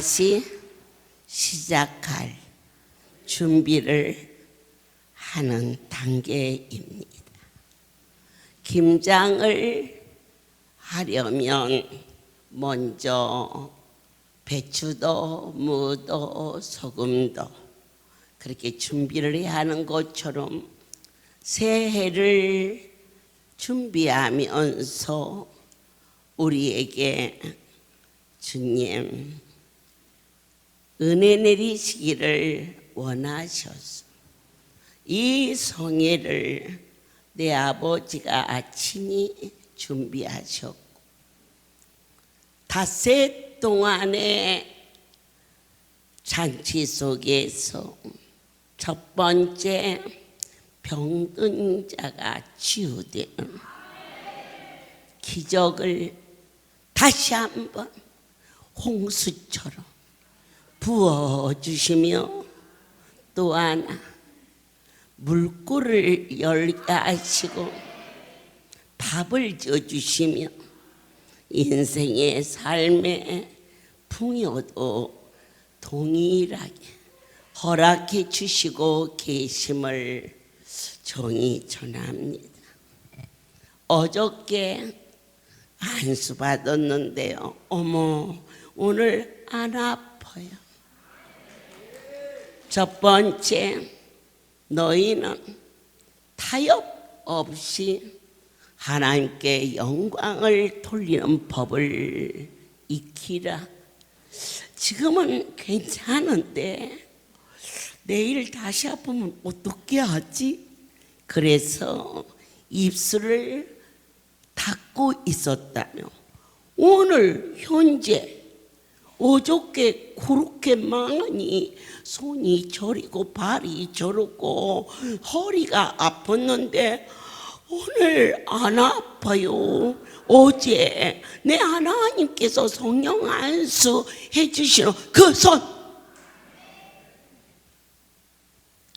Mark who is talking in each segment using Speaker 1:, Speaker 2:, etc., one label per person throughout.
Speaker 1: 다시 시작할 준비를 하는 단계입니다. 김장을 하려면 먼저 배추도 무도 소금도 그렇게 준비를 해야 하는 것처럼 새해를 준비하면서 우리에게 주님 은혜 내리시기를 원하셔서 이 성회를 내 아버지가 친히 준비하셨고 닷새 동안의 잔치 속에서 첫 번째 병든 자가 치유되는 기적을 다시 한번 홍수처럼 부어주시며 또 하나 물굴을 열게 하시고 밥을 지어주시며 인생의 삶의 풍요도 동일하게 허락해 주시고 계심을 정히 전합니다. 어저께 안수 받았는데요. 어머, 오늘 안 아파요. 첫 번째, 너희는 타협 없이 하나님께 영광을 돌리는 법을 익히라. 지금은 괜찮은데 내일 다시 아프면 어떻게 하지? 그래서 입술을 닫고 있었다며 오늘 현재 어저께 그렇게 많이 손이 저리고 발이 저리고 허리가 아팠는데 오늘 안 아파요. 어제 내 하나님께서 성령 안수 해주시는 그 손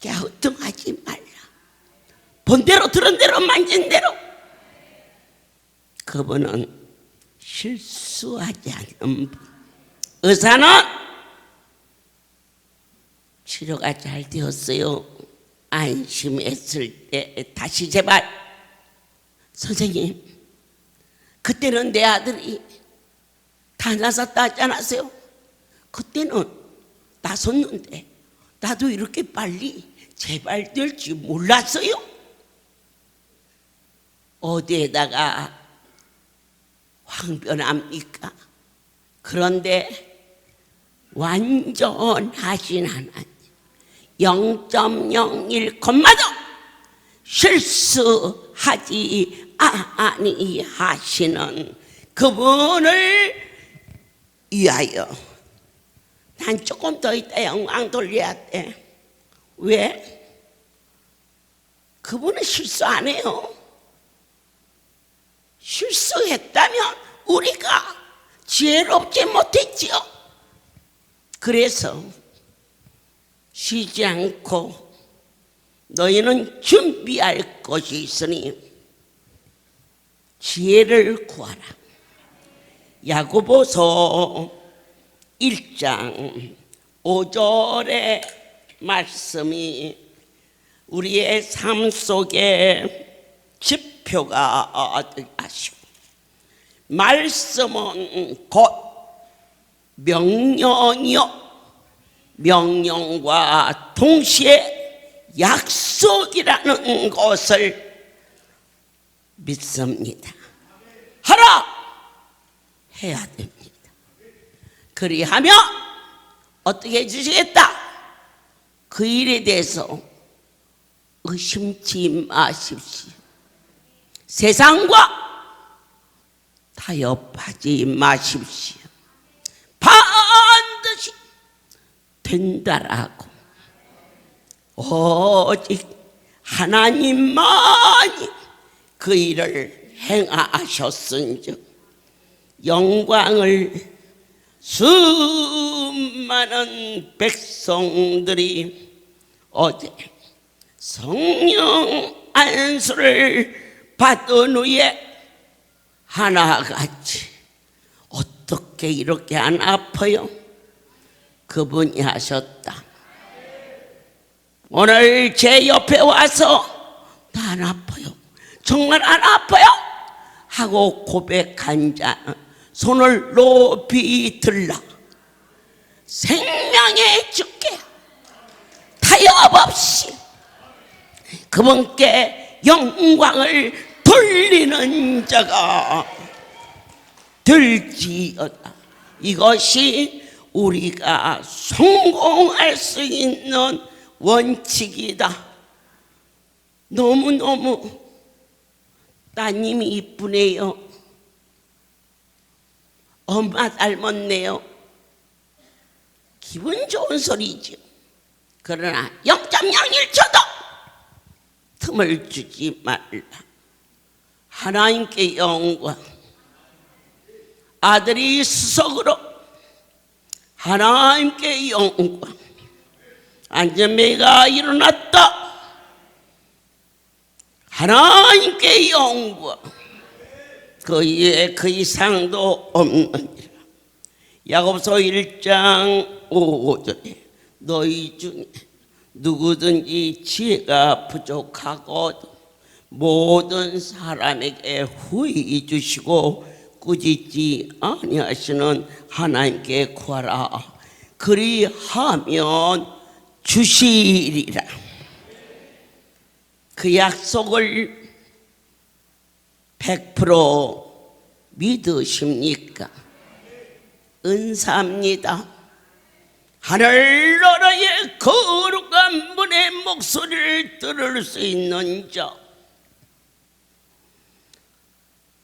Speaker 1: 갸우뚱하지 말라. 본 대로 들은 대로 만진 대로. 그분은 실수하지 않는 분. 의사는 치료가 잘 되었어요. 안심했을 때 다시 제발 선생님 그때는 내 아들이 다 나섰다 하지 않았어요? 그때는 나섰는데 나도 이렇게 빨리 재발될 줄 몰랐어요. 어디에다가 황변합니까? 그런데 완전하신 하나님 0.01콤마도 실수하지 아니하시는 그분을 위하여 난 조금 더 있다 영광 돌려야 돼. 왜? 그분은 실수 안 해요. 실수했다면 우리가 지혜롭지 못했지요. 그래서 쉬지 않고 너희는 준비할 것이 있으니 지혜를 구하라. 야고보서 1장 5절의 말씀이 우리의 삶 속에 지표가 되시고 말씀은 곧 명령이요 명령과 동시에 약속이라는 것을 믿습니다. 하라! 해야 됩니다. 그리하면 어떻게 해주시겠다? 그 일에 대해서 의심치 마십시오. 세상과 타협하지 마십시오. 반드시 된다라고 오직 하나님만이 그 일을 행하셨은즉 영광을 수많은 백성들이 어제 성령 안수를 받은 후에 하나같이 어떻게 이렇게 안 아파요? 그분이 하셨다. 오늘 제 옆에 와서 나 안 아파요, 정말 안 아파요 하고 고백한 자는 손을 높이 들라. 생명의 주께 타협 없이 그분께 영광을 돌리는 자가 될지어다. 이것이 우리가 성공할 수 있는 원칙이다. 너무너무 따님이 이쁘네요, 엄마 닮았네요, 기분 좋은 소리죠. 그러나 0.01초도 틈을 주지 말라. 하나님께 영광. 아들이 수석으로 하나님께 영광. 안전매가 일어났다. 하나님께 영광. 그 이에 그 이상도 없느니라. 야고보서 1장 5절에 너희 중에 누구든지 지혜가 부족하거든 모든 사람에게 후히 주시고 꾸짖지 아니하시는 하나님께 구하라. 그리하면 주시리라. 그 약속을 100% 믿으십니까? 은사합니다. 하늘나라의 거룩한 분의 목소리를 들을 수 있는 자,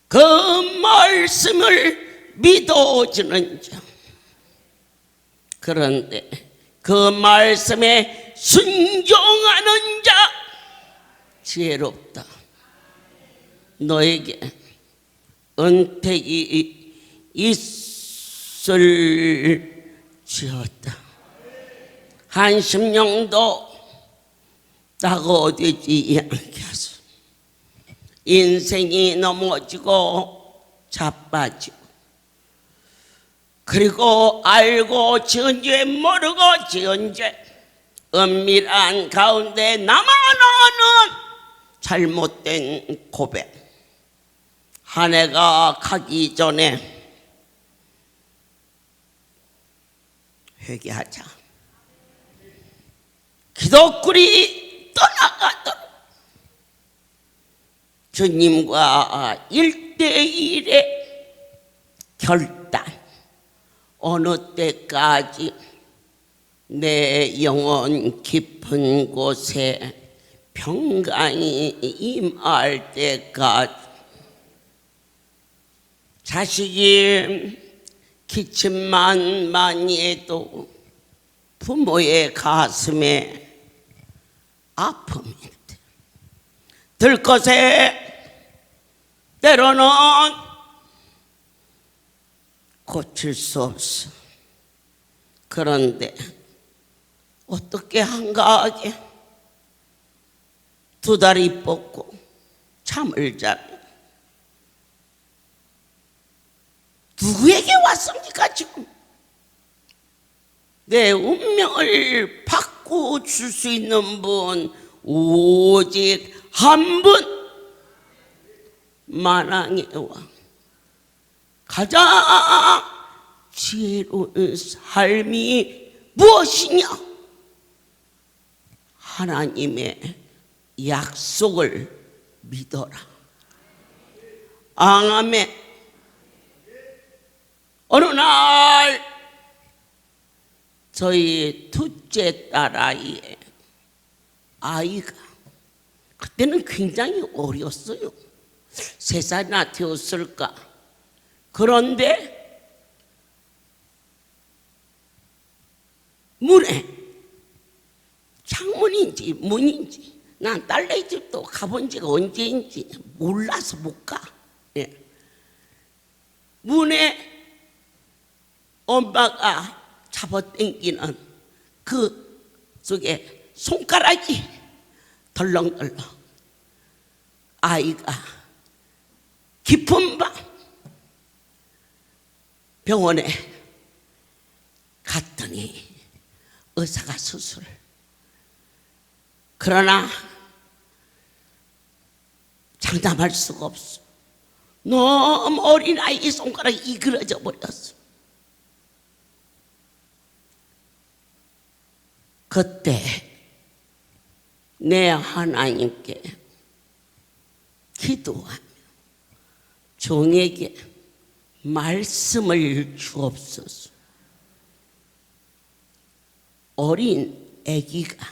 Speaker 1: 그 말씀을 믿어주는 자, 그런데 그 말씀에 순종하는 자 지혜롭다. 너에게 은택이 있을지어다. 한심령도 낙오되지 않게 하소서. 인생이 넘어지고 자빠지고 그리고 알고 지은 죄 모르고 지은 죄 은밀한 가운데 남아나는 잘못된 고백, 한 해가 가기 전에 회개하자. 기독굴이 떠나가도록 주님과 1대1의 결단. 어느 때까지 내 영혼 깊은 곳에 평강이 임할 때까지 자식이 기침만 많이 해도 부모의 가슴에 아픔이 들 것에 때로는 고칠 수 없어. 그런데 어떻게 한가하게 두 다리 뻗고 잠을 자면 누구에게 왔습니까? 지금 내 운명을 바꿔줄 수 있는 분 오직 한 분, 만왕의 왕, 가장 지혜로운 삶이 무엇이냐? 하나님의 약속을 믿어라. 아멘. 어느 날 저희 둘째 딸아이의 아이가, 그때는 굉장히 어렸어요. 3살이나 되었을까. 그런데 문에 창문인지 문인지, 난 딸네 집도 가본 지가 언제인지 몰라서 못 가. 예. 문에 엄마가 잡아당기는 그 속에 손가락이 덜렁덜렁. 아이가 깊은 밤 병원에 갔더니 의사가 수술. 그러나 장담할 수가 없어. 너무 어린아이 손가락이 이그러져 버렸어. 그때 내 하나님께 기도하며 종에게 말씀을 주옵소서. 어린 아기가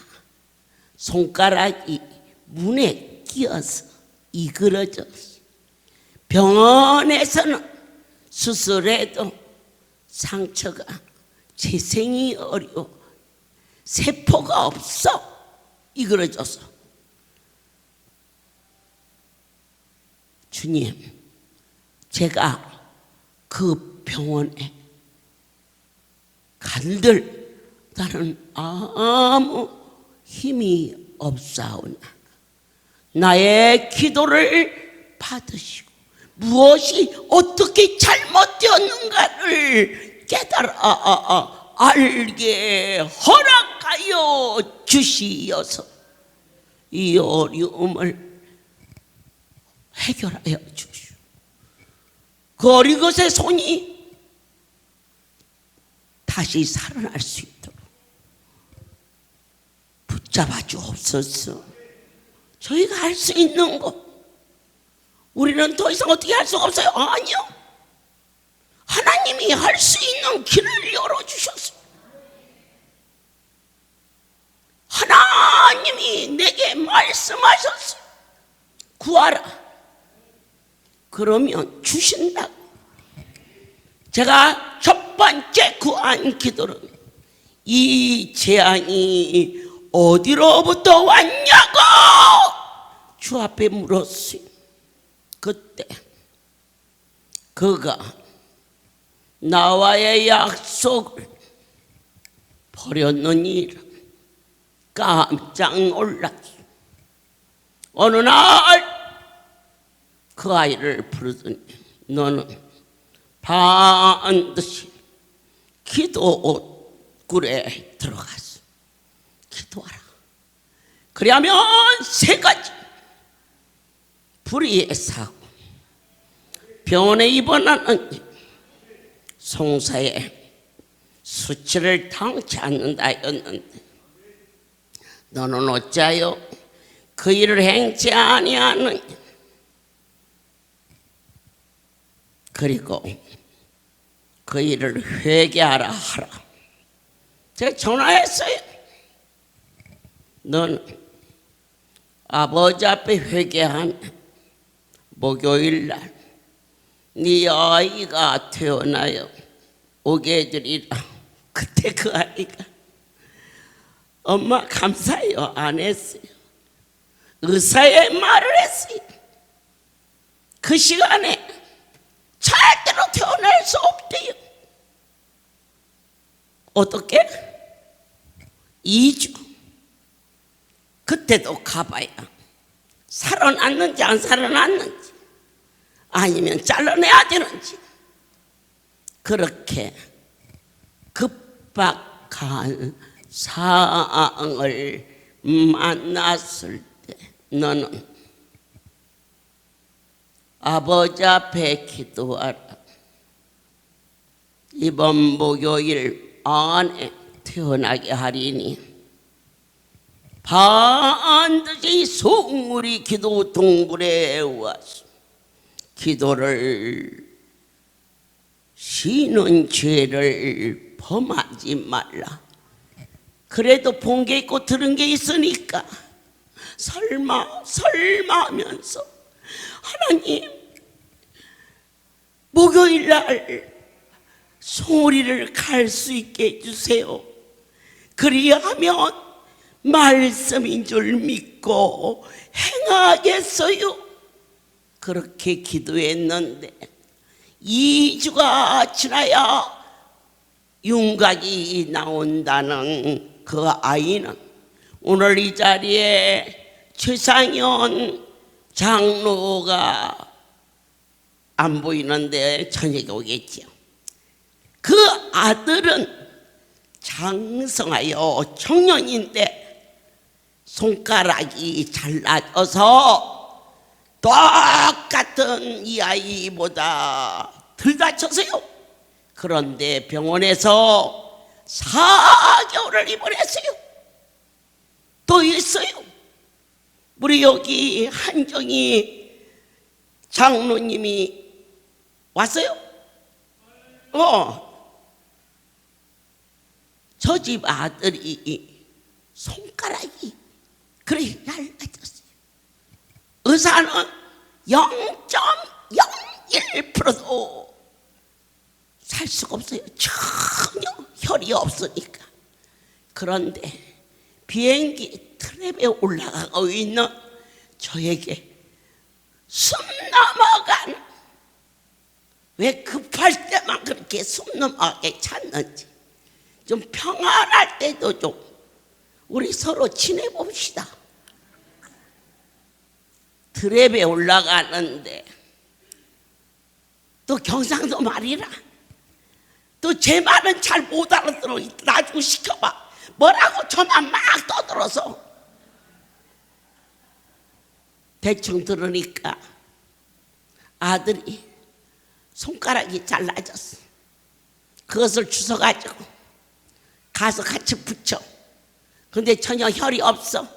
Speaker 1: 손가락이 문에 끼어서 이그러졌어. 병원에서는 수술해도 상처가 재생이 어려워. 세포가 없어. 이그러져서. 주님, 제가 그 병원에 간들 나는 아무 힘이 없사오나 나의 기도를 받으시고 무엇이 어떻게 잘못되었는가를 깨달아 알게 허락하여 주시어서 이 어려움을 해결하여 주시오. 그 어린 것의 손이 다시 살아날 수 있도록 붙잡아 주옵소서. 저희가 할 수 있는 것, 우리는 더 이상 어떻게 할 수가 없어요. 아니요, 하나님이 할 수 있는 길을 열어주셨어요. 하나님이 내게 말씀하셨어요. 구하라. 그러면 주신다고. 제가 첫 번째 구한 기도는 이 재앙이 어디로부터 왔냐고 주 앞에 물었어요. 그때 그가 나와의 약속을 버렸느니라. 깜짝 놀랐어. 어느 날 그 아이를 부르더니 너는 반드시 기도옷굴에 들어가서 기도하라. 그리하면 세 가지 불의의 사고, 병원에 입원하는 송사에 수치를 당치 않는다였는데 너는 어찌하여 그 일을 행치 아니하느냐. 그리고 그 일을 회개하라 하라. 제가 전화했어요. 너는 아버지 앞에 회개하면 목요일 날 네 아이가 태어나요 오게 해주리라. 그때 그 아이가 엄마 감사해요 안 했어요. 의사의 말을 했어요. 그 시간에 절대로 태어날 수 없대요. 어떻게? 2주. 그때도 가봐야 살아났는지 안 살아났는지 아니면 잘라내야 되는지. 그렇게 급박한 상황을 만났을 때 너는 아버지 앞에 기도하라. 이번 목요일 안에 태어나게 하리니 반드시 성물이 기도 동굴에 와서 기도를 쉬는 죄를 범하지 말라. 그래도 본 게 있고 들은 게 있으니까 설마 하면서 하나님 목요일 날 소리를 갈 수 있게 해주세요. 그리하면 말씀인 줄 믿고 행하겠어요. 그렇게 기도했는데 2주가 지나야 윤곽이 나온다는 그 아이는 오늘 이 자리에 최상현 장로가 안 보이는데 저녁에 오겠지요. 그 아들은 장성하여 청년인데 손가락이 잘라져서 똑같은 이 아이보다 덜 다쳤어요. 그런데 병원에서 4개월을 입원했어요. 또 있어요. 우리 여기 한정희 장로님이 왔어요? 저 집 아들이 손가락이 그래 얇아졌어요. 의사는 0.01%도 살 수가 없어요. 전혀 혈이 없으니까. 그런데 비행기 트랩에 올라가고 있는 저에게 숨 넘어간, 왜 급할 때만 그렇게 숨 넘어가게 찾는지, 좀 평안할 때도 좀 우리 서로 지내봅시다. 트랩에 올라가는데 또 경상도 말이라 또 제 말은 잘 못 알아들어. 나중에 시켜봐. 뭐라고 저만 막 떠들어서 대충 들으니까 아들이 손가락이 잘라졌어. 그것을 주워가지고 가서 같이 붙여. 근데 전혀 혈이 없어.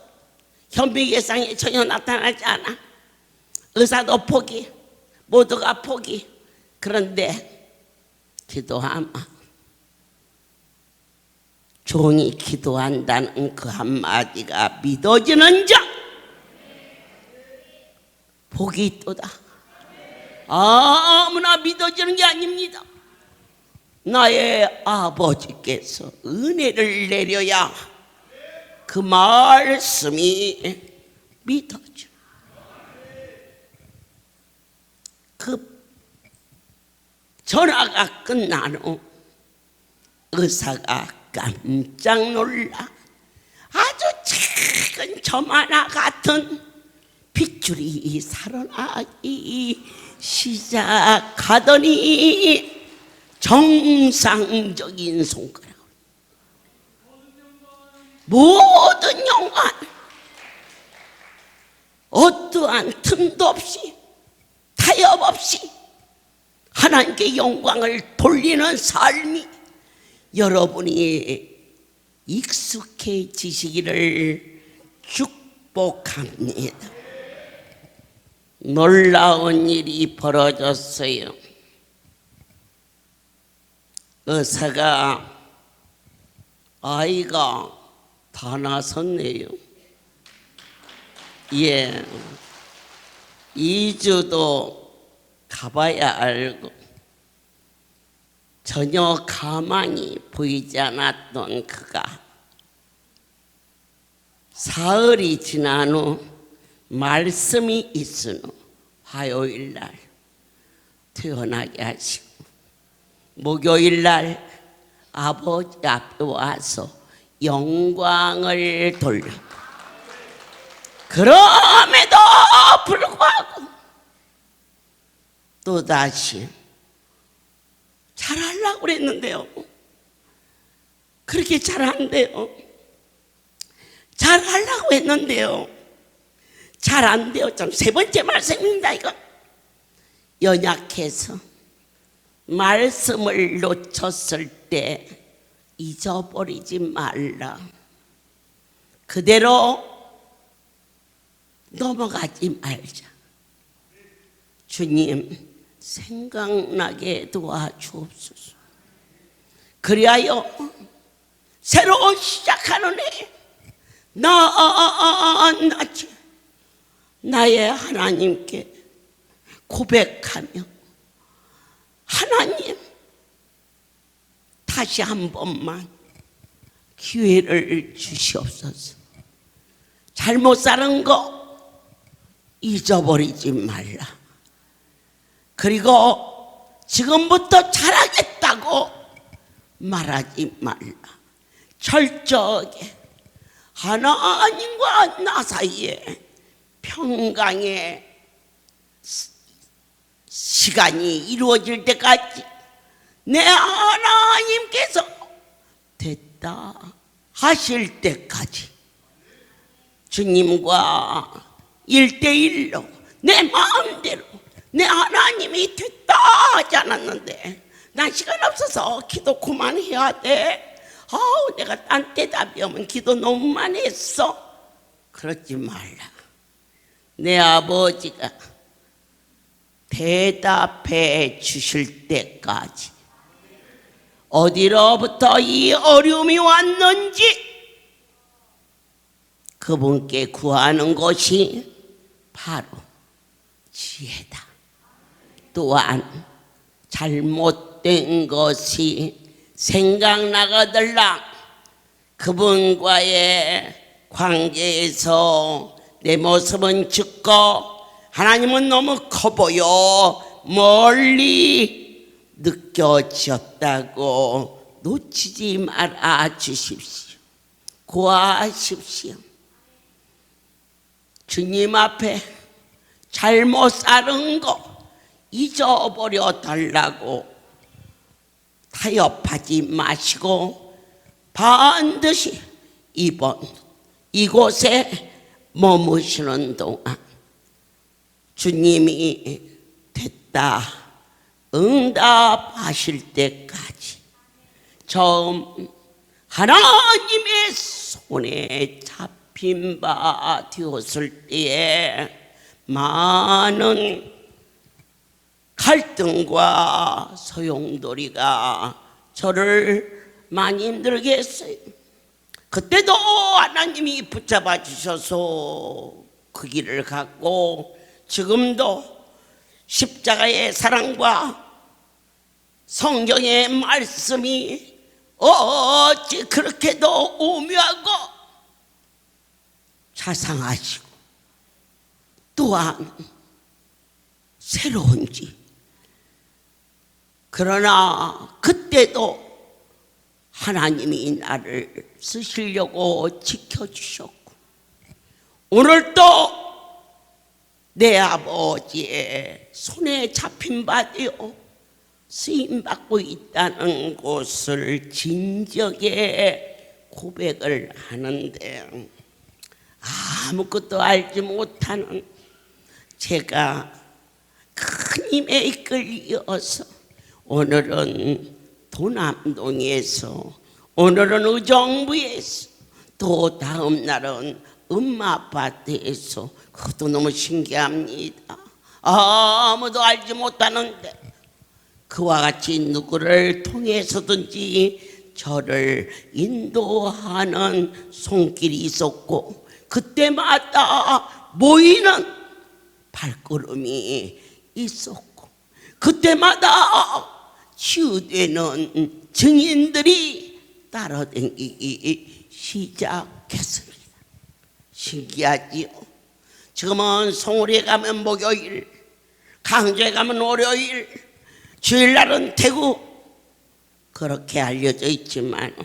Speaker 1: 현미계상에 전혀 나타나지 않아. 의사도 포기, 모두가 포기. 그런데 기도하마. 종이 기도한다는 그 한마디가 믿어지는 자 복이 있도다. 아무나 믿어지는 게 아닙니다. 나의 아버지께서 은혜를 내려야 그 말씀이 믿어져. 그 전화가 끝난 후 의사가 깜짝 놀라 아주 작은 점 하나 같은 핏줄이 살아나기 시작하더니 정상적인 손가락, 모든 영혼, 어떠한 틈도 없이 타협 없이 하나님께 영광을 돌리는 삶이 여러분이 익숙해지시기를 축복합니다. 놀라운 일이 벌어졌어요. 의사가 아이가 다 낳았네요. 2주도 가봐야 알고 전혀 가망이 보이지 않았던 그가 사흘이 지난 후 말씀이 있은 후 화요일날 태어나게 하시고 목요일날 아버지 앞에 와서 영광을 돌려. 그럼에도 불구하고 또다시 잘하려고 그랬는데요. 그렇게 잘한대요. 잘하려고 했는데요. 잘 안 돼요. 참 세 번째 말씀입니다. 이거 연약해서 말씀을 놓쳤을 때 잊어버리지 말라. 그대로 넘어가지 말자. 주님 생각나게 도와주옵소서. 그리하여 새로 시작하는 해 나의 하나님께 고백하며 하나님 다시 한 번만 기회를 주시옵소서. 잘못 사는 거 잊어버리지 말라. 그리고 지금부터 잘하겠다고 말하지 말라. 철저하게 하나님과 나 사이에 평강의 시간이 이루어질 때까지 내 하나님께서 됐다 고맙다 하실 때까지 주님과 1대1로 내 마음대로 내 하나님이 됐다 하지 않았는데 난 시간 없어서 기도 그만해야 돼. 아우 내가 딴 때 답이 오면 기도 너무 많이 했어. 그러지 말라. 내 아버지가 대답해 주실 때까지 어디로부터 이 어려움이 왔는지 그분께 구하는 것이 바로 지혜다. 또한 잘못된 것이 생각나거들랑 그분과의 관계에서 내 모습은 죽고 하나님은 너무 커 보여 멀리 느껴졌다고 놓치지 말아 주십시오. 구하십시오. 주님 앞에 잘못 살은 거 잊어버려 달라고 타협하지 마시고 반드시 이곳에 머무시는 동안 주님이 됐다 응답하실 때까지 처음 하나님의 손에 잡힌 바 되었을 때에 많은 갈등과 소용돌이가 저를 많이 힘들게 했어요. 그때도 하나님이 붙잡아 주셔서 그 길을 갔고 지금도 십자가의 사랑과 성경의 말씀이 어찌 그렇게도 오묘하고 자상하시고 또한 새로운지. 그러나 그때도 하나님이 나를 쓰시려고 지켜주셨고 오늘도 내 아버지의 손에 잡힌 바 되어 쓰임받고 있다는 것을 진정에 고백을 하는데 아무것도 알지 못하는 제가 큰 힘에 이끌려서 오늘은 도남동에서 오늘은 의정부에서 또 다음 날은 음마아파트에서 그것도 너무 신기합니다. 아무도 알지 못하는데 그와 같이 누구를 통해서든지 저를 인도하는 손길이 있었고 그때마다 모이는 발걸음이 있었고 그때마다 치유되는 증인들이 따라다니기 시작했습니다. 신기하지요? 지금은 송울에 가면 목요일, 강주에 가면 월요일, 주일날은 대구 그렇게 알려져 있지만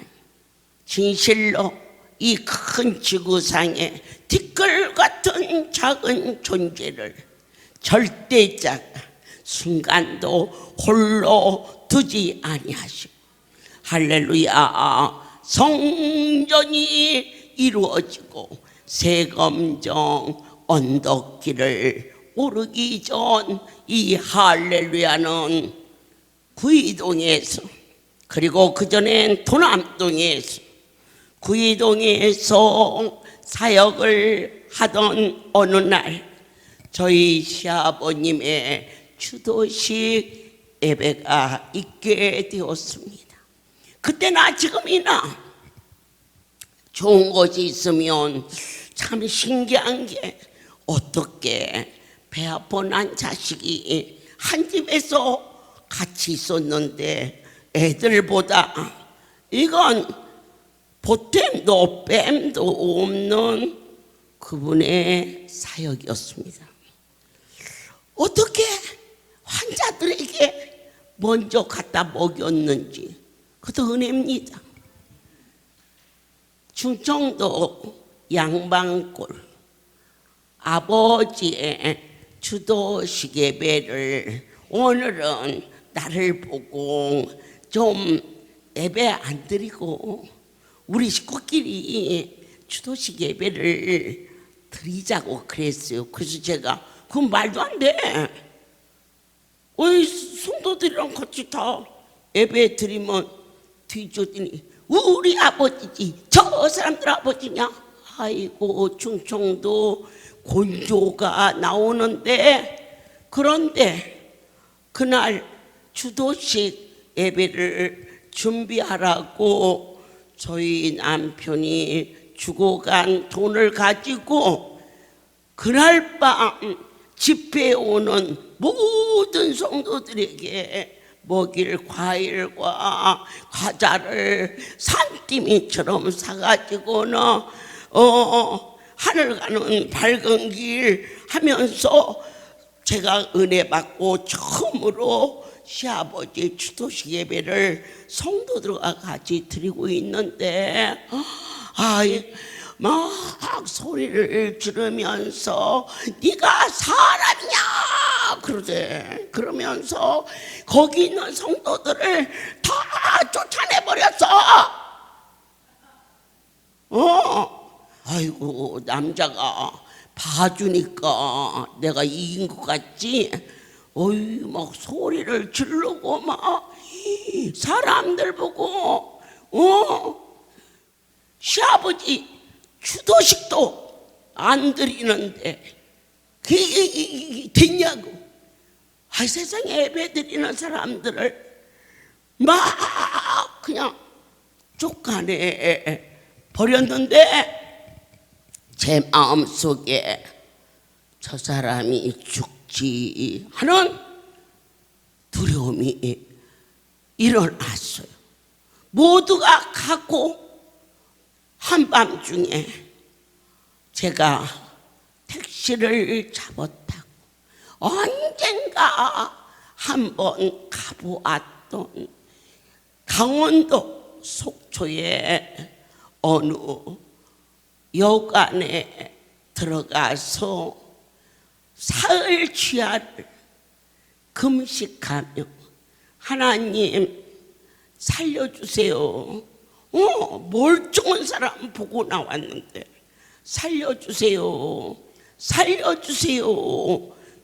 Speaker 1: 진실로 이 큰 지구상에 티끌 같은 작은 존재를 절대자가 순간도 홀로 두지 아니하시고 할렐루야 성전이 이루어지고 세검정 언덕길을 오르기 전 이 할렐루야는 구이동에서 그리고 그전엔 도남동에서 구이동에서 사역을 하던 어느 날 저희 시아버님의 추도식 예배가 있게 되었습니다. 그때나 지금이나 좋은 것이 있으면 참 신기한 게 어떻게 배 아파 난 자식이 한 집에서 같이 있었는데 애들보다 이건 보탬도 뺨도 없는 그분의 사역이었습니다. 어떻게 환자들에게 먼저 갖다 먹였는지 그것도 은혜입니다. 충청도 양방골 아버지의 추도식 예배를 오늘은 나를 보고 좀 예배 안 드리고 우리 식구끼리 추도식 예배를 드리자고 그랬어요. 그래서 제가 그건 말도 안 돼. 왜 성도들이랑 같이 다 예배 드리면 뒤졌더니 우리 아버지지 저 사람들 아버지냐? 아이고 충청도 곤조가 나오는데, 그런데 그날 추도식 예배를 준비하라고 저희 남편이 주고 간 돈을 가지고 그날 밤 집회에 오는 모든 성도들에게 먹일 과일과 과자를 산더미처럼 사가지고는 하늘 가는 밝은 길 하면서 제가 은혜 받고 처음으로 시아버지 추도식 예배를 성도들과 같이 드리고 있는데, 막 소리를 지르면서 네가 사람이냐 그러대. 그러면서 거기 있는 성도들을 다 쫓아내버렸어. 아이고 남자가 봐주니까 내가 이긴 것 같지. 어이 막 소리를 지르고 막 사람들 보고 시아버지 추도식도 안 드리는데 그게 됐냐고. 세상에 예배 드리는 사람들을 막 그냥 쫓아내 버렸는데, 제 마음속에 저 사람이 죽지 하는 두려움이 일어났어요. 모두가 가고 한밤중에 제가 택시를 잡았다고 언젠가 한번 가보았던 강원도 속초의 어느 여관에 들어가서 사흘 주야를 금식하며 하나님 살려주세요. 멀쩡한 사람 보고 나왔는데 살려주세요, 살려주세요,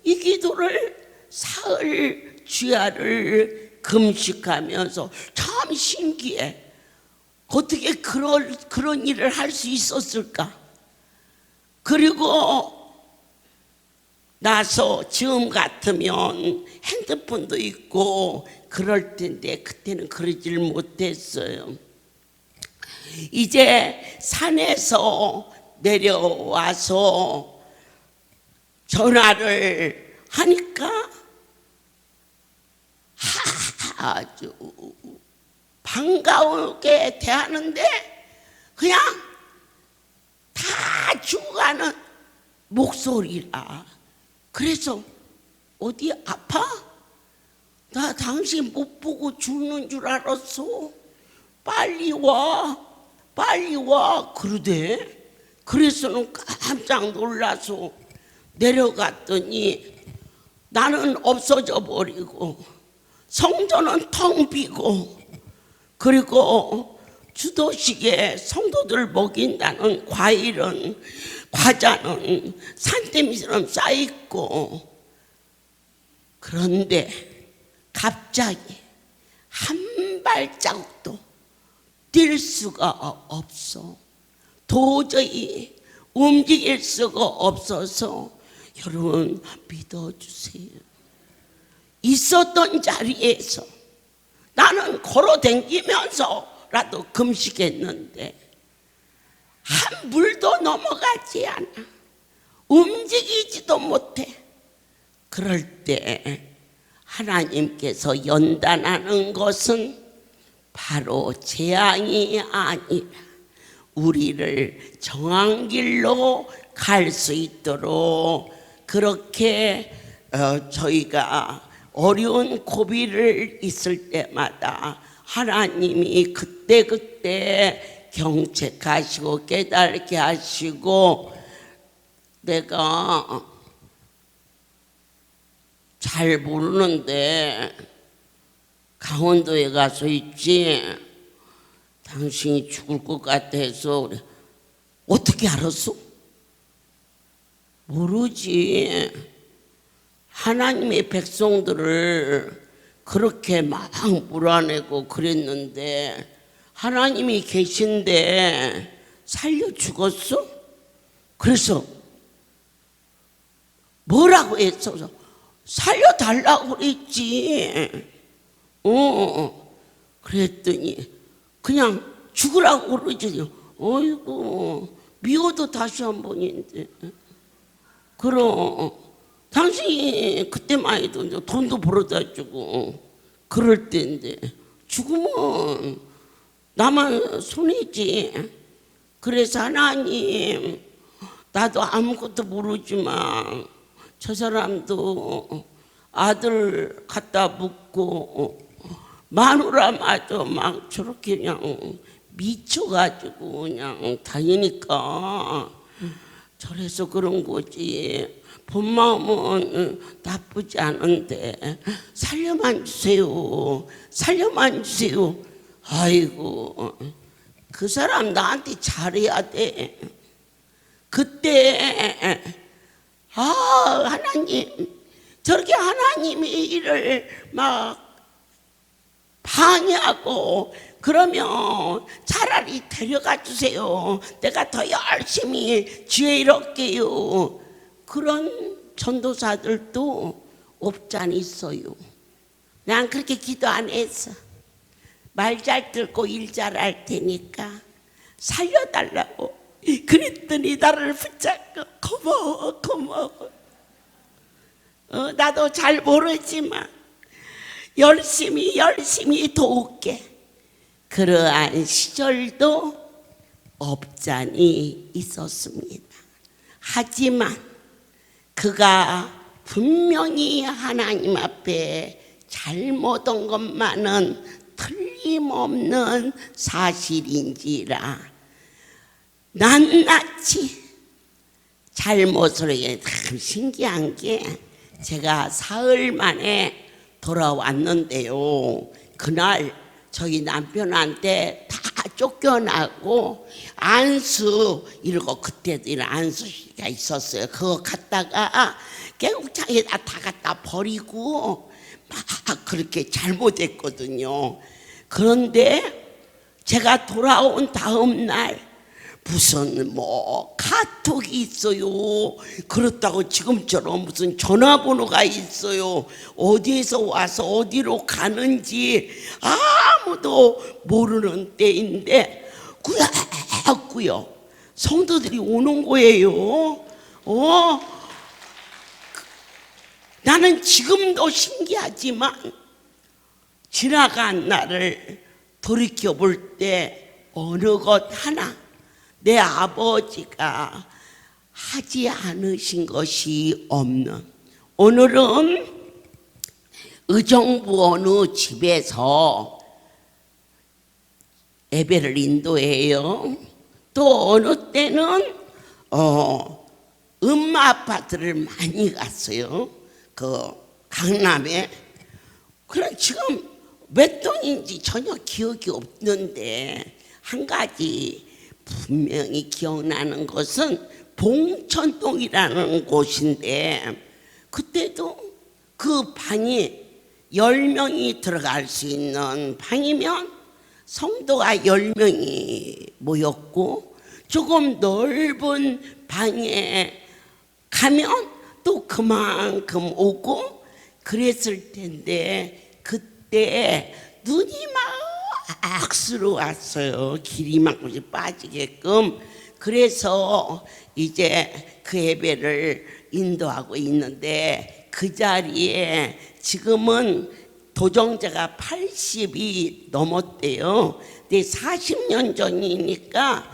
Speaker 1: 이 기도를 사흘 주야를 금식하면서 참 신기해. 어떻게 그런 일을 할 수 있었을까? 그리고 나서 지금 같으면 핸드폰도 있고 그럴 텐데 그때는 그러질 못했어요. 이제 산에서 내려와서 전화를 하니까 아주 반가우게 대하는데 그냥 다 죽어가는 목소리라. 그래서 어디 아파? 나 당신 못 보고 죽는 줄 알았어. 빨리 와, 빨리 와 그러대. 그래서는 깜짝 놀라서 내려갔더니 나는 없어져 버리고 성전은 텅 비고, 그리고 주도식에 성도들 먹인다는 과자는 산더미처럼 쌓여있고, 그런데 갑자기 한 발자국도 뛸 수가 없어. 도저히 움직일 수가 없어서 여러분 믿어주세요. 있었던 자리에서 나는 걸어 다니면서라도 금식했는데 한 물도 넘어가지 않아. 움직이지도 못해. 그럴 때 하나님께서 연단하는 것은 바로 재앙이 아니라 우리를 정한 길로 갈 수 있도록, 그렇게 저희가 어려운 고비를 있을 때마다 하나님이 그때그때 경책하시고 깨닫게 하시고, 내가 잘 모르는데 강원도에 가서 있지, 당신이 죽을 것 같아서 그래. 어떻게 알았어? 모르지. 하나님의 백성들을 그렇게 막 몰아내고 그랬는데 하나님이 계신데 살려 죽었어? 그래서 뭐라고 했어? 살려달라고 그랬지. 그랬더니 그냥 죽으라고 그러지. 어이구, 미워도 다시 한 번인데. 그럼 당신이 그때만 해도 돈도 벌어다 주고 그럴 때인데 죽으면 나만 손해지. 그래서 하나님, 나도 아무것도 모르지만 저 사람도 아들 갖다 묻고 마누라마저 막 저렇게 그냥 미쳐가지고 그냥 다니니까 저래서 그런 거지. 본 마음은 나쁘지 않은데 살려만 주세요. 살려만 주세요. 아이고, 그 사람 나한테 잘해야 돼. 그때 하나님, 저렇게 하나님의 일을 막 방해하고 그러면 차라리 데려가 주세요. 내가 더 열심히 지혜 이룰게요. 그런 전도사들도 없지 않 있어요. 난 그렇게 기도 안 했어. 말 잘 듣고 일 잘할 테니까 살려달라고. 그랬더니 나를 붙잡고 고마워 고마워. 나도 잘 모르지만 열심히 도울게. 그러한 시절도 없잖니 있었습니다. 하지만 그가 분명히 하나님 앞에 잘못한 것만은 틀림없는 사실인지라 낱낱이 잘못을 해. 참 신기한 게 제가 사흘 만에 돌아왔는데요. 그날 저희 남편한테 다 쫓겨나고 안수 이러고 그때도 이런 안수시가 있었어요. 그거 갖다가 깨국창에다 다 갖다 버리고 막 그렇게 잘못했거든요. 그런데 제가 돌아온 다음 날 무슨 카톡이 있어요. 그렇다고 지금처럼 무슨 전화번호가 있어요. 어디에서 와서 어디로 가는지 아무도 모르는 때인데 꾸역꾸역 성도들이 오는 거예요. 나는 지금도 신기하지만 지나간 날을 돌이켜볼 때 어느 것 하나 내 아버지가 하지 않으신 것이 없는, 오늘은 의정부 어느 집에서 예배를 인도해요. 또 어느 때는 아파트를 많이 갔어요. 그 강남에. 그럼 지금 몇 동인지 전혀 기억이 없는데 한 가지 분명히 기억나는 것은 봉천동이라는 곳인데 그때도 그 방이 10명이 들어갈 수 있는 방이면 성도가 10명이 모였고 조금 넓은 방에 가면 또 그만큼 오고 그랬을 텐데 그때 눈이 막 스러웠어요. 길이 막 빠지게끔. 그래서 이제 그 예배를 인도하고 있는데 그 자리에 지금은 도정자가 80이 넘었대요. 근데 40년 전이니까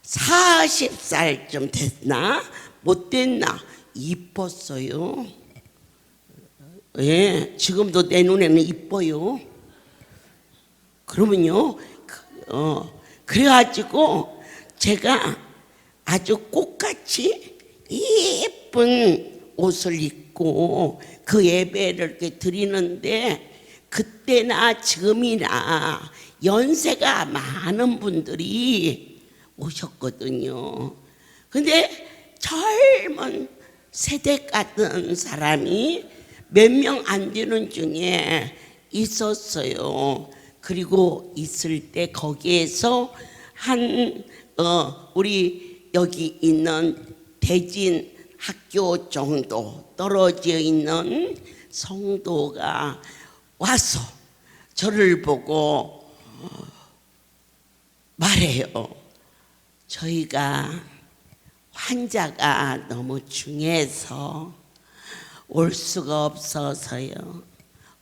Speaker 1: 40살쯤 됐나? 못 됐나? 이뻤어요. 예, 지금도 내 눈에는 이뻐요. 그러면요, 그래가지고 제가 아주 꽃같이 예쁜 옷을 입고 그 예배를 이렇게 드리는데 그때나 지금이나 연세가 많은 분들이 오셨거든요. 근데 젊은 세대 같은 사람이 몇 명 안 되는 중에 있었어요. 그리고 있을 때 거기에서 우리 여기 있는 대진 학교 정도 떨어져 있는 성도가 와서 저를 보고 말해요. 저희가 환자가 너무 중해서 올 수가 없어서요.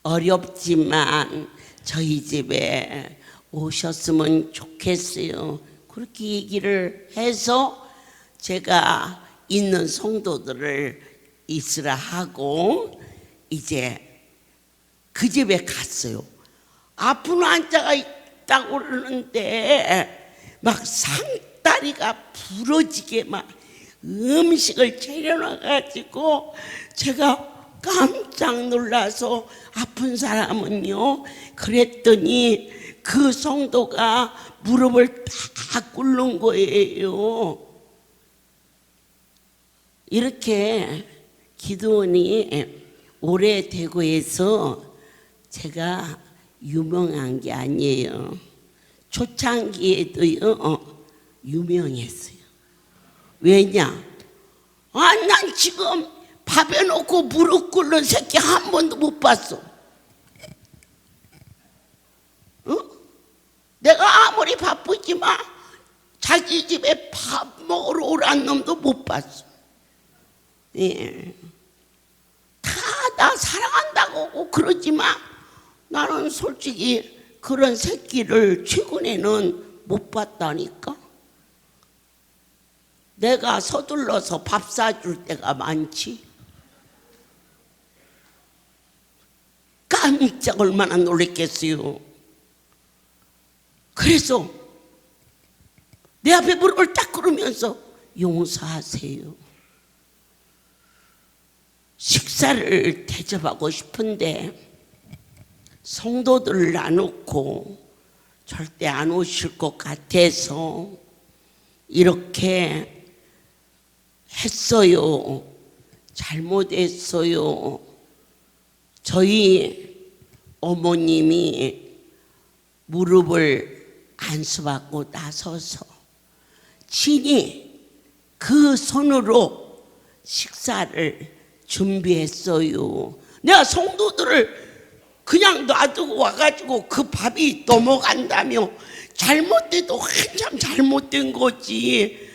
Speaker 1: 어렵지만 저희 집에 오셨으면 좋겠어요. 그렇게 얘기를 해서 제가 있는 성도들을 있으라 하고 이제 그 집에 갔어요. 아픈 환자가 있다고 그러는데 막 상다리가 부러지게 막 음식을 차려놔가지고 제가 깜짝 놀라서 아픈 사람은요 그랬더니 그 성도가 무릎을 딱 꿇는 거예요. 이렇게 기도원이 오래 대구에서 제가 유명한 게 아니에요. 초창기에도요 유명했어요. 왜냐? 난 지금 밥에 놓고 무릎 꿇는 새끼 한 번도 못 봤어. 내가 아무리 바쁘지만 자기 집에 밥 먹으러 오란 놈도 못 봤어. 예. 다 나 사랑한다고 그러지만 나는 솔직히 그런 새끼를 최근에는 못 봤다니까. 내가 서둘러서 밥 사줄 때가 많지. 깜짝 얼마나 놀랬겠어요. 그래서 내 앞에 무릎을 딱 꿇으면서 용서하세요. 식사를 대접하고 싶은데 성도들을 안 놓고 절대 안 오실 것 같아서 이렇게 했어요. 잘못했어요. 저희 어머님이 무릎을 안수받고 나서서 친히 그 손으로 식사를 준비했어요. 내가 성도들을 그냥 놔두고 와가지고 그 밥이 넘어간다며 잘못돼도 한참 잘못된 거지.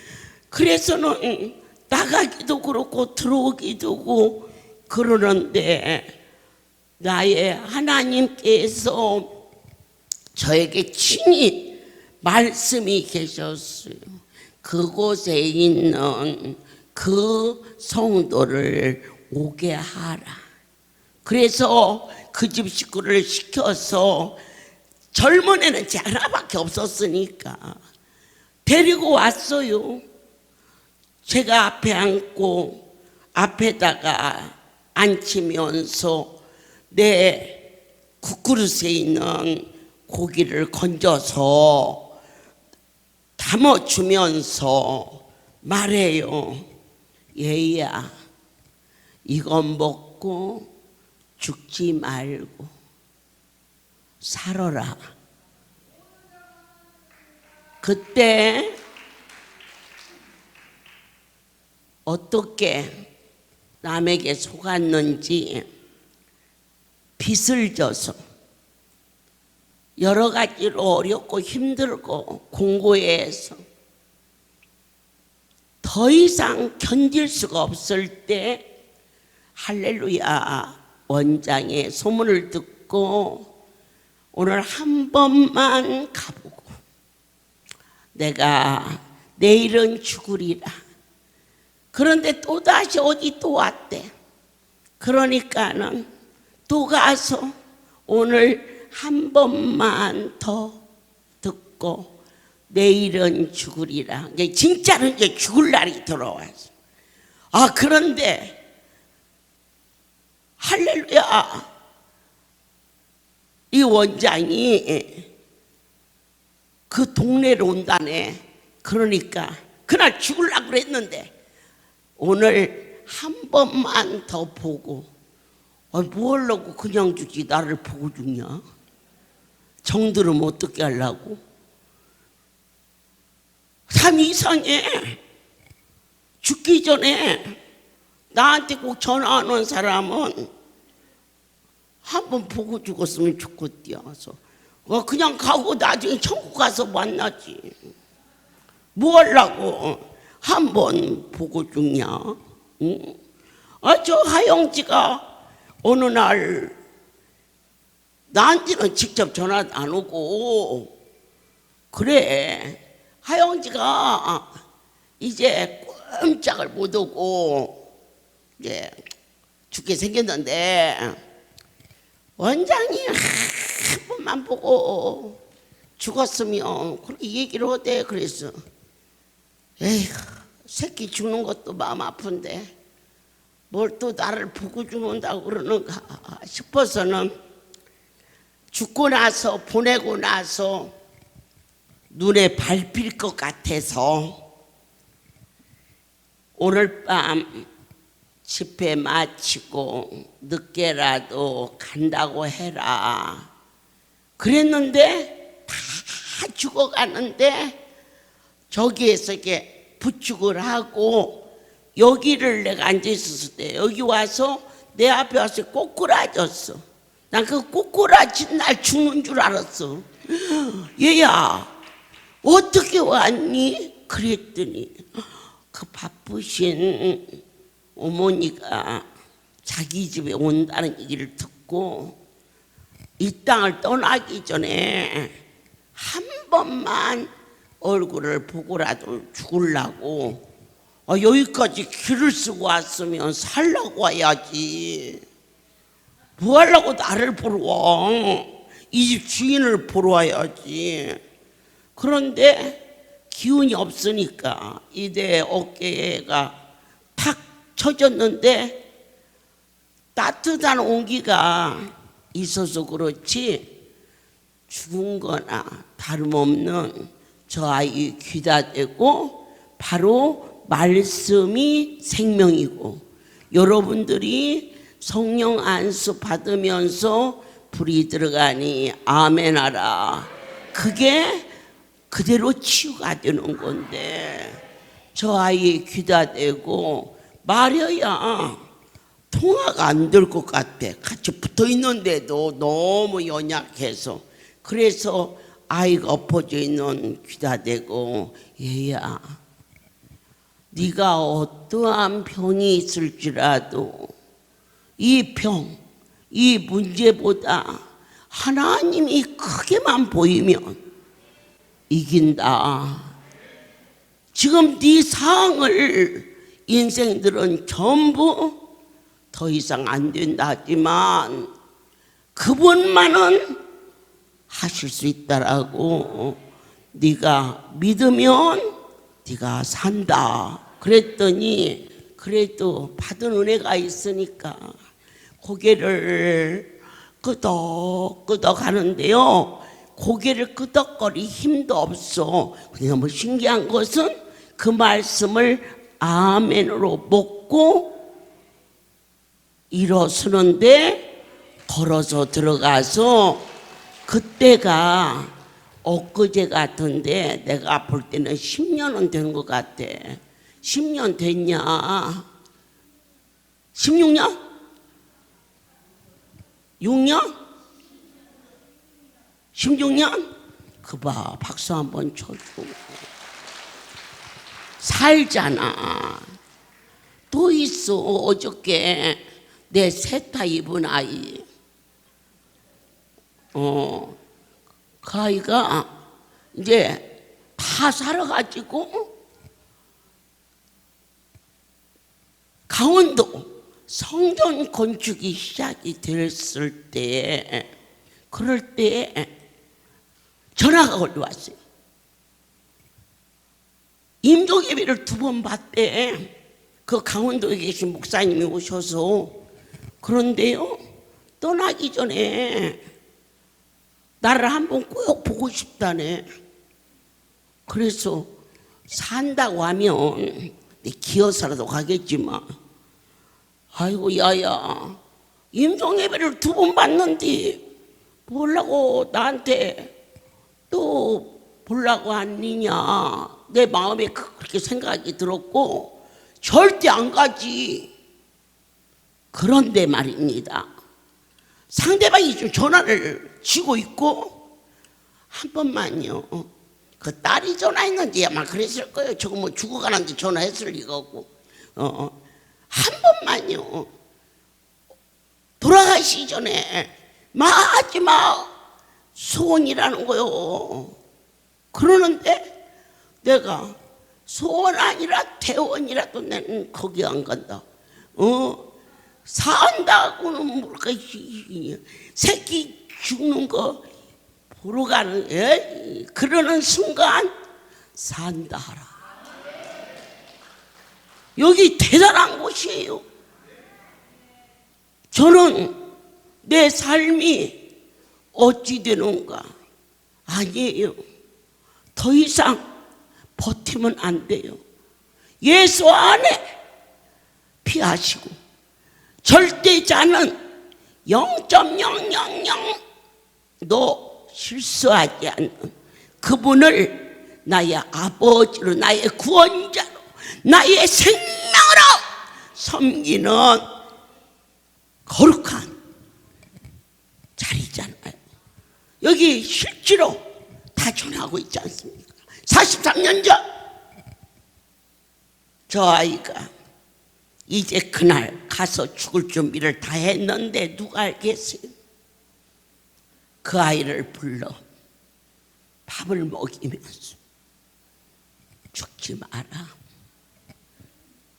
Speaker 1: 그래서는 나가기도 그렇고 들어오기도 그렇고 그러는데 나의 하나님께서 저에게 친히 말씀이 계셨어요. 그곳에 있는 그 성도를 오게 하라. 그래서 그 집 식구를 시켜서 젊은 애는 제 하나밖에 없었으니까 데리고 왔어요. 제가 앞에 앉고 앞에다가 앉히면서 내 국그릇에 있는 고기를 건져서 담아주면서 말해요. 얘야, 이건 먹고 죽지 말고 살아라. 그때 어떻게 남에게 속았는지 빚을 져서 여러 가지로 어렵고 힘들고 공고해서 더 이상 견딜 수가 없을 때 할렐루야 원장의 소문을 듣고 오늘 한 번만 가보고 내가 내일은 죽으리라. 그런데 또다시 어디 또 왔대. 그러니까는 또 가서 오늘 한 번만 더 듣고 내일은 죽으리라. 진짜로 이제 죽을 날이 들어왔어. 그런데 할렐루야 이 원장이 그 동네로 온다네. 그러니까 그날 죽으려고 그랬는데 오늘 한 번만 더 보고, 뭐 하려고 그냥 주지 나를 보고 죽냐? 정들으면 어떻게 하려고? 참 이상해. 죽기 전에 나한테 꼭 전화 안 온 사람은 한 번 보고 죽었으면 좋겠디어서 그냥 가고 나중에 천국 가서 만나지. 뭐 하려고 한 번 보고 죽냐? 응? 저 하영지가 어느 날 나한테는 직접 전화 안 오고, 그래 하영지가 이제 꼼짝을 못 하고 이제 죽게 생겼는데, 원장이 한 번만 보고 죽었으면 그렇게 얘기를 하대. 그래서 에휴, 새끼 죽는 것도 마음 아픈데 뭘 또 나를 보고 죽는다고 그러는가 싶어서는 죽고 나서 보내고 나서 눈에 밟힐 것 같아서 오늘 밤 집회 마치고 늦게라도 간다고 해라 그랬는데, 다 죽어가는데 저기에서 이렇게 부축을 하고 여기를 내가 앉아있었을 때 여기 와서 내 앞에 와서 꼬꾸라졌어. 난 그 꼬꾸라진 날 죽는 줄 알았어. 얘야 어떻게 왔니? 그랬더니 그 바쁘신 어머니가 자기 집에 온다는 얘기를 듣고 이 땅을 떠나기 전에 한 번만 얼굴을 보고라도 죽으려고 여기까지 길을 쓰고 왔으면 살라고 와야지. 뭐 하려고 나를 보러 와? 이 집 주인을 보러 와야지. 그런데 기운이 없으니까 이내 어깨가 탁 쳐졌는데 따뜻한 온기가 있어서 그렇지 죽은 거나 다름없는 저 아이 귀다 대고 바로 말씀이 생명이고, 여러분들이 성령 안수 받으면서 불이 들어가니 아멘하라. 그게 그대로 치유가 되는 건데, 저 아이 귀다 대고 말해야 통화가 안 될 것 같아. 같이 붙어 있는데도 너무 연약해서. 그래서 아이가 엎어져 있는 귀다 대고, 얘야 네가 어떠한 병이 있을지라도 이 병, 이 문제보다 하나님이 크게만 보이면 이긴다. 지금 네 상황을 인생들은 전부 더 이상 안 된다 하지만 그분만은 하실 수 있다라고, 네가 믿으면 네가 산다. 그랬더니 그래도 받은 은혜가 있으니까 고개를 끄덕끄덕 하는데요, 고개를 끄덕거릴 힘도 없어. 그냥 뭐 신기한 것은 그 말씀을 아멘으로 먹고 일어서는데 걸어서 들어가서, 그때가 엊그제 같은데 내가 볼 때는 10년은 된 것 같아. 10년 됐냐? 16년? 6년? 16년? 그봐, 박수 한번 쳐주고 살잖아. 또 있어. 어저께 내 세타 입은 아이, 그 아이가 이제 다 살아가지고 강원도 성전 건축이 시작이 됐을 때, 그럴 때 전화가 걸려왔어요. 임종예배를 2번 봤대. 그 강원도에 계신 목사님이 오셔서. 그런데요, 떠나기 전에 나를 한번 꼭 보고 싶다네. 그래서 산다고 하면 내 기어서라도 가겠지만, 아이고 야야, 임종예배를 2번 받는데 보려고 나한테 또 보려고 하느냐, 내 마음에 그렇게 생각이 들었고 절대 안 가지. 그런데 말입니다, 상대방이 좀 전화를 쥐고 있고, 한 번만요, 그 딸이 전화했는지 아마 그랬을 거예요. 저거 뭐 죽어가는데 전화했을 리가 없고, 한 번만요, 돌아가시기 전에 마지막 소원이라는 거요. 그러는데 내가 소원 아니라 퇴원이라도 나는 거기 안 간다. 산다고는 모를까, 새끼 죽는 거 보러 가는, 그러는 순간 산다 하라. 여기 대단한 곳이에요. 저는 내 삶이 어찌 되는가? 아니에요. 더 이상 버티면 안 돼요. 예수 안에 피하시고, 절대자는 0.000도 실수하지 않는 그분을 나의 아버지로, 나의 구원자로, 나의 생명으로 섬기는 거룩한 자리잖아요. 여기 실제로 다 전하고 있지 않습니까? 43년 전 저 아이가 이제 그날 가서 죽을 준비를 다 했는데 누가 알겠어요? 그 아이를 불러 밥을 먹이면서 죽지 마라,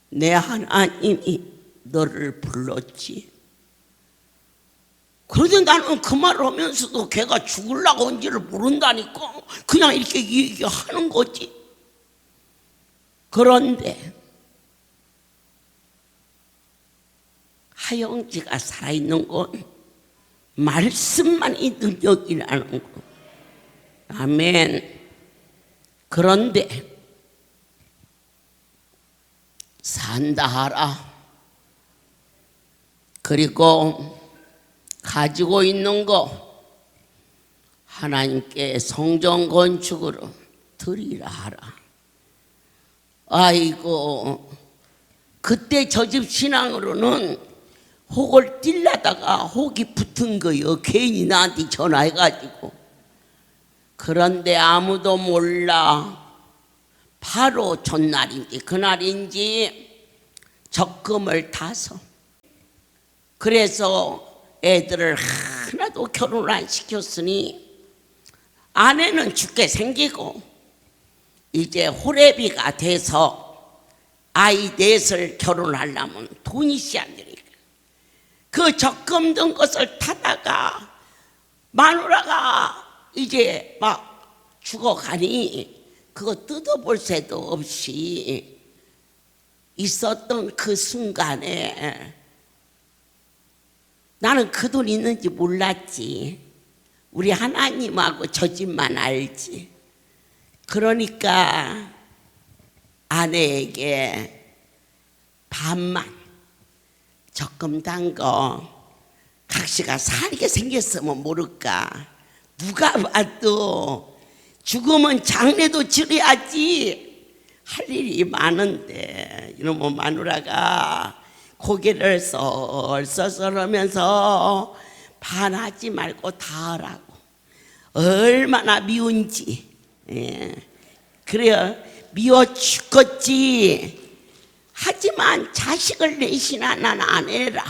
Speaker 1: 내 하나님이 너를 불렀지. 그런데 나는 그 말을 하면서도 걔가 죽으려고 온지를 모른다니까. 그냥 이렇게 얘기하는 거지. 그런데 하영지가 살아있는 건 말씀만이 능력이라는 거. 아멘. 그런데 산다 하라. 그리고 가지고 있는 거 하나님께 성전 건축으로 드리라 하라. 아이고, 그때 저 집 신앙으로는 혹을 뛸려다가 혹이 붙은 거요. 괜히 나한테 전화해가지고. 그런데 아무도 몰라. 바로 전날인지 그날인지 적금을 타서, 그래서 애들을 하나도 결혼을 안 시켰으니 아내는 죽게 생기고, 이제 호래비가 돼서 아이 넷을 결혼하려면 돈이 있어야 되니까 그 적금 든 것을 타다가 마누라가 이제 막 죽어가니 그거 뜯어볼 새도 없이 있었던 그 순간에 나는 그 돈 있는지 몰랐지. 우리 하나님하고 저 집만 알지. 그러니까 아내에게 반만 적금 단 거 각시가 살게 생겼으면 모를까. 누가 봐도 죽으면 장례도 치러야지 할 일이 많은데, 이놈의 마누라가 고개를 썰썰하면서 반하지 말고 다 하라고. 얼마나 미운지. 그래 미워 죽겠지. 하지만 자식을 내시나 난 안 해라.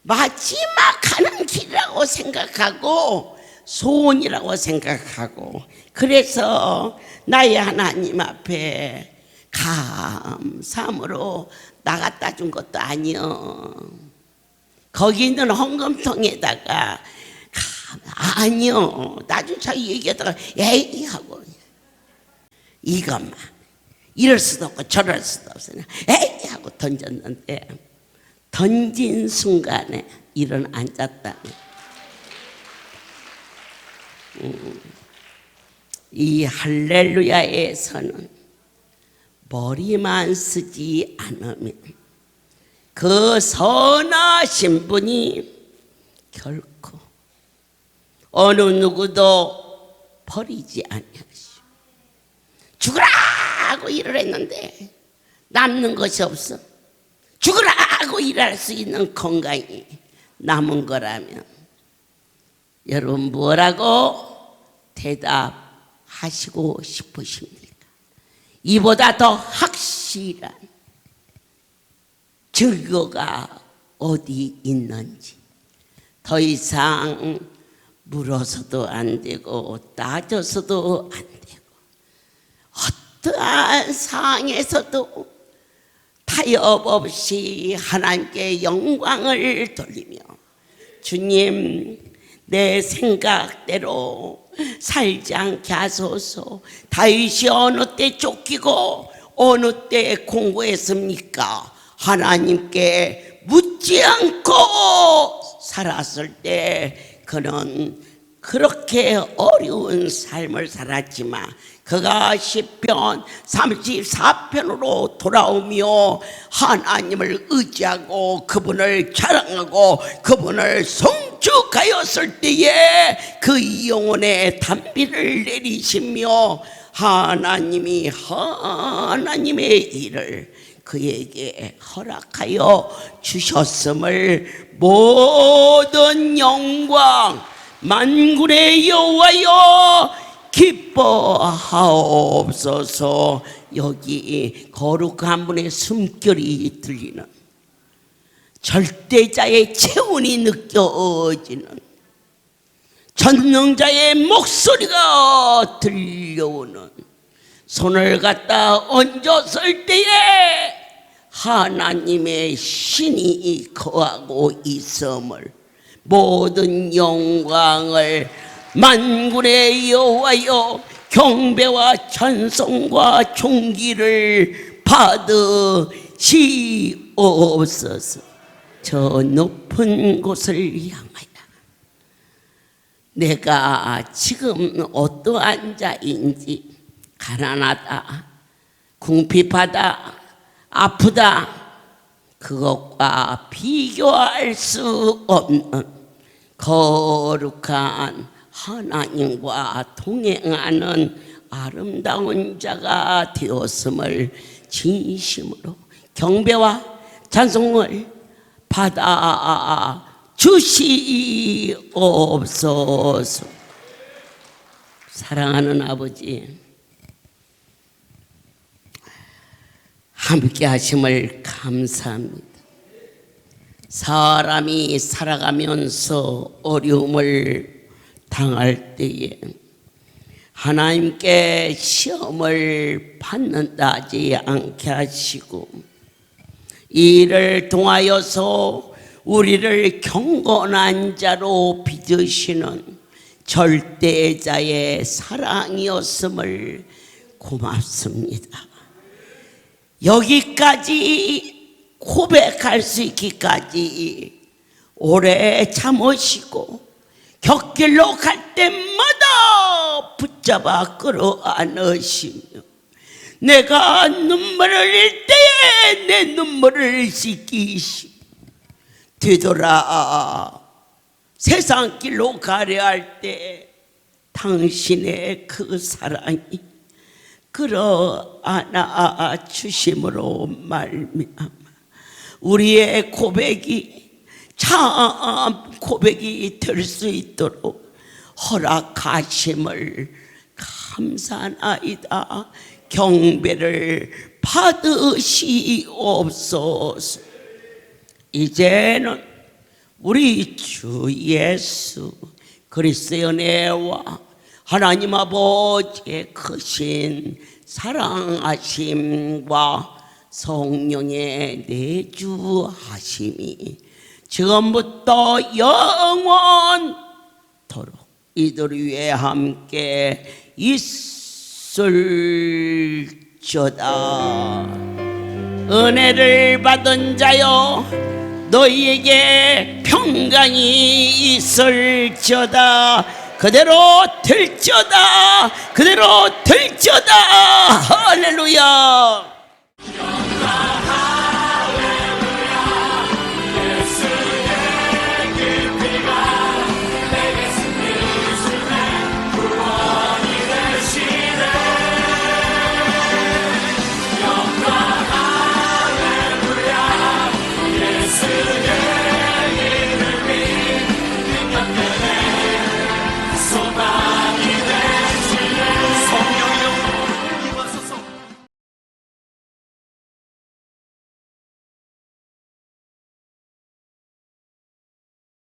Speaker 1: 마지막 가는 길이라고 생각하고 소원이라고 생각하고, 그래서 나의 하나님 앞에 감사함으로 나갔다 준 것도 아니요. 거기 있는 헌금통에다가 아니요. 나중에 자기 얘기하다가 에이 하고 이것만 이럴 수도 없고 저럴 수도 없으냐 에이 하고 던졌는데, 던진 순간에 일어났다니. 이 할렐루야에서는 머리만 쓰지 않으면 그 선하신 분이 결코 어느 누구도 버리지 아니하시오. 죽으라고 일을 했는데 남는 것이 없어. 죽으라고 일할 수 있는 건강이 남은 거라면 여러분 뭐라고 대답하시고 싶으십니까? 이보다 더 확실한 증거가 어디 있는지 더 이상 물어서도 안 되고 따져서도 안 되고 어떠한 상황에서도 타협 없이 하나님께 영광을 돌리며 주님 내 생각대로 살지 않게 하소서. 다윗이 어느 때 쫓기고 어느 때 공고했습니까? 하나님께 묻지 않고 살았을 때 그는 그렇게 어려운 삶을 살았지만 그가 시편 34편으로 돌아오며 하나님을 의지하고 그분을 자랑하고 그분을 송축하였을 때에 그 영혼의 단비를 내리시며 하나님이 하나님의 일을 그에게 허락하여 주셨음을 모든 영광 만군의 여호와여 기뻐하옵소서. 여기 거룩한 분의 숨결이 들리는 절대자의 체온이 느껴지는 전능자의 목소리가 들려오는 손을 갖다 얹었을 때에 하나님의 신이 거하고 있음을 모든 영광을 만군의 여호와여 경배와 찬송과 존귀를 받으시옵소서. 저 높은 곳을 향하여 내가 지금 어떠한 자인지 가난하다, 궁핍하다, 아프다 그것과 비교할 수 없는 거룩한 하나님과 동행하는 아름다운 자가 되었음을 진심으로 경배와 찬송을 받아 주시옵소서. 사랑하는 아버지, 함께 하심을 감사합니다. 사람이 살아가면서 어려움을 당할 때에 하나님께 시험을 받는다 하지 않게 하시고 이를 통하여서 우리를 경건한 자로 빚으시는 절대자의 사랑이었음을 고맙습니다. 여기까지 고백할 수 있기까지 오래 참으시고 곁길로 갈 때마다 붙잡아 끌어안으시며 내가 눈물을 흘릴 때에 내 눈물을 씻기시고 되돌아 세상 길로 가려 할 때 당신의 그 사랑이 끌어안아 주심으로 말미암아 우리의 고백이 참 고백이 될 수 있도록 허락하심을 감사하나이다. 경배를 받으시옵소서. 이제는 우리 주 예수 그리스도의 은혜와 하나님 아버지의 크신 사랑하심과 성령의 내주하심이 지금부터 영원토록 이들 위에 함께 있을지어다. 은혜를 받은 자여 너희에게 평강이 있을지어다. 그대로 될지어다. 그대로 될지어다. 할렐루야.